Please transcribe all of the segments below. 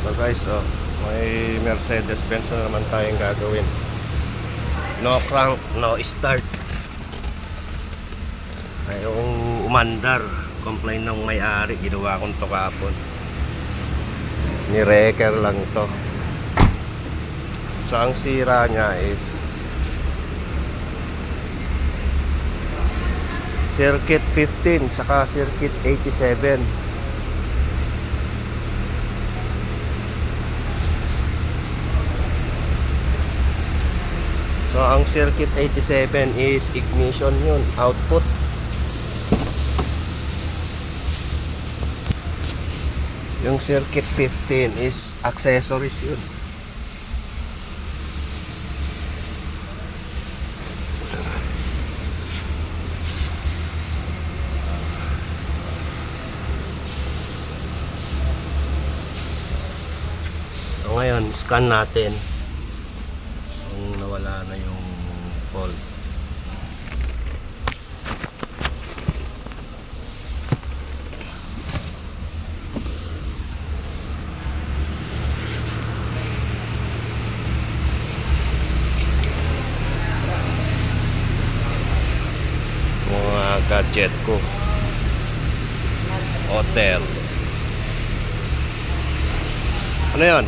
So guys, oh, may Mercedes-Benz na naman tayong gagawin. No crank, no start. Ay, yung umandar, complain ng may-ari, ginawa kong to kahapon. Ni-wrecker lang to. So ang sira niya is circuit 15 saka circuit 87. So ang circuit 87 is ignition yun, output. Yung circuit 15 is accessories yun. So ngayon, scan natin kung nawala na yung fault. Mga gadget ko, hotel, ano yun?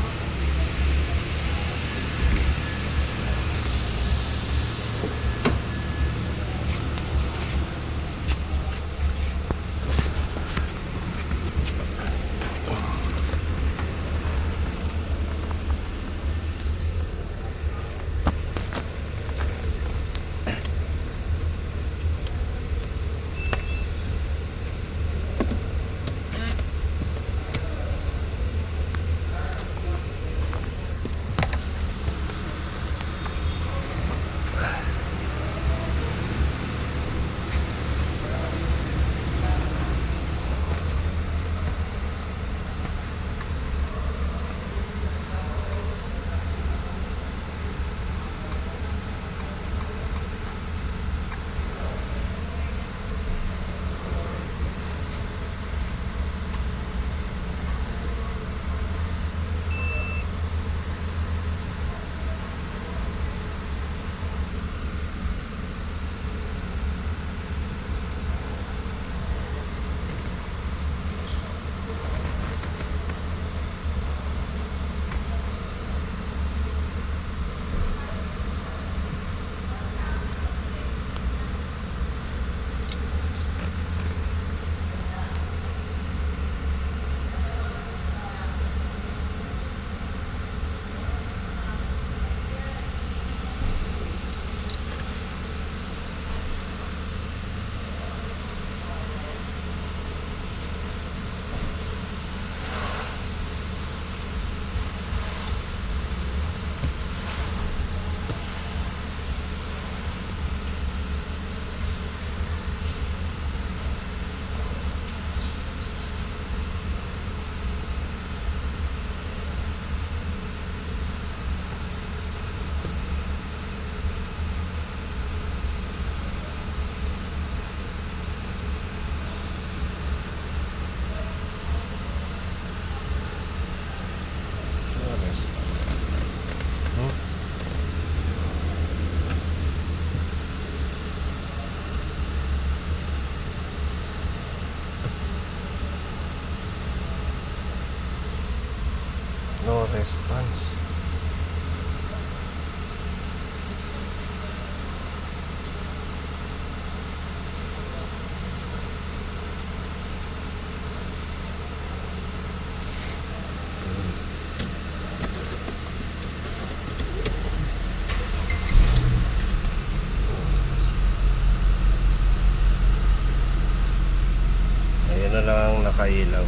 No response. Ayun na lang ang nakailaw.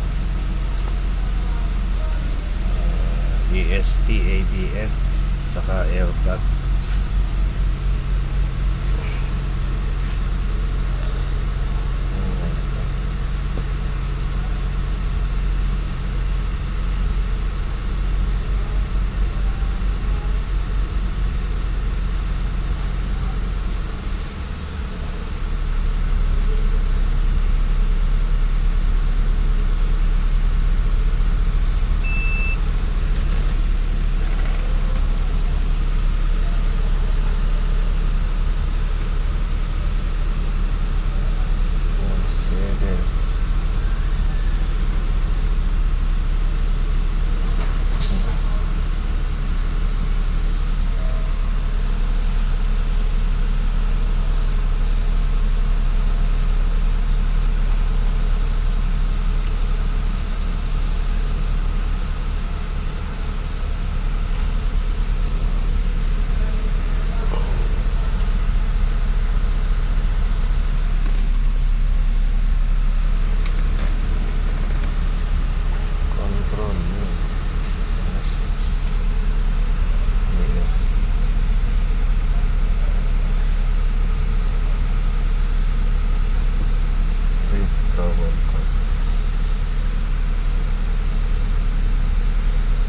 EST, ABS, saka airbag.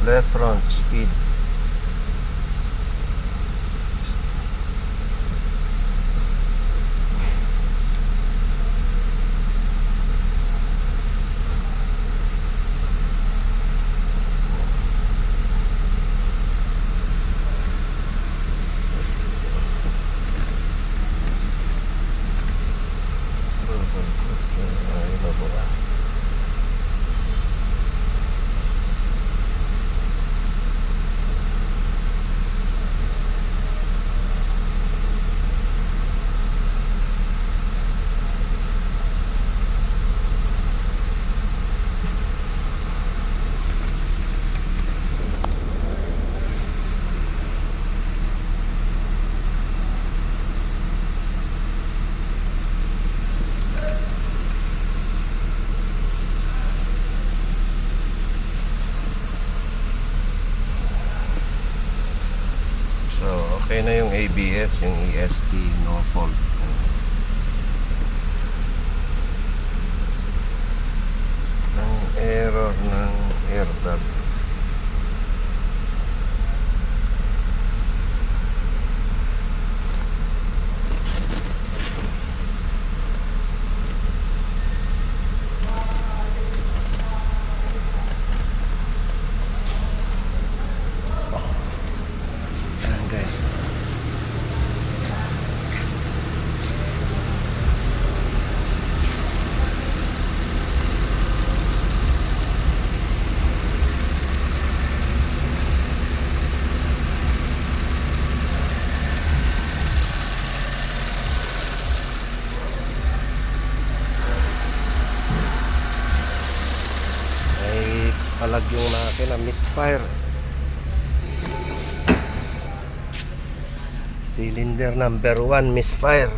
Left front speed. Ay, bababa. So, okay na yung ABS, yung ESP, no fault. Ang error ng airbag. Ayan guys. Ay palag yung makina, misfire. Cylinder number 1 misfire.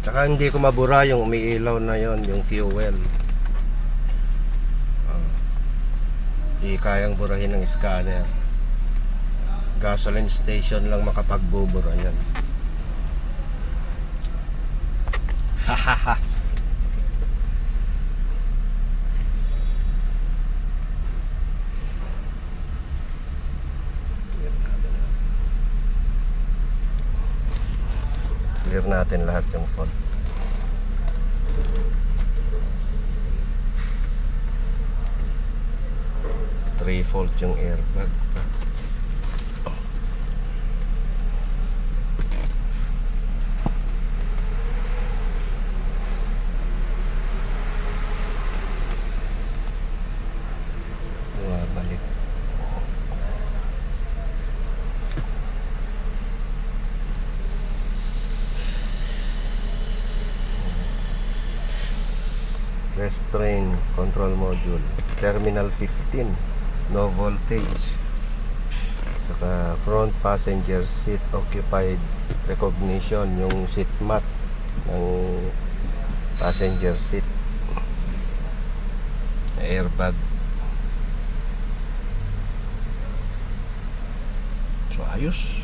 Tsaka hindi ko mabura yung umiilaw na yon, yung fuel. Hindi kayang burahin ng scanner. Gasoline station lang makapagbubura yan. Hahaha. Clear natin lahat yung fault. Three fault yung airbag. Balik. Restrain control module, terminal 15, no voltage. Saka front passenger seat occupied recognition, yung seat mat ng passenger seat. Airbag. So ayos.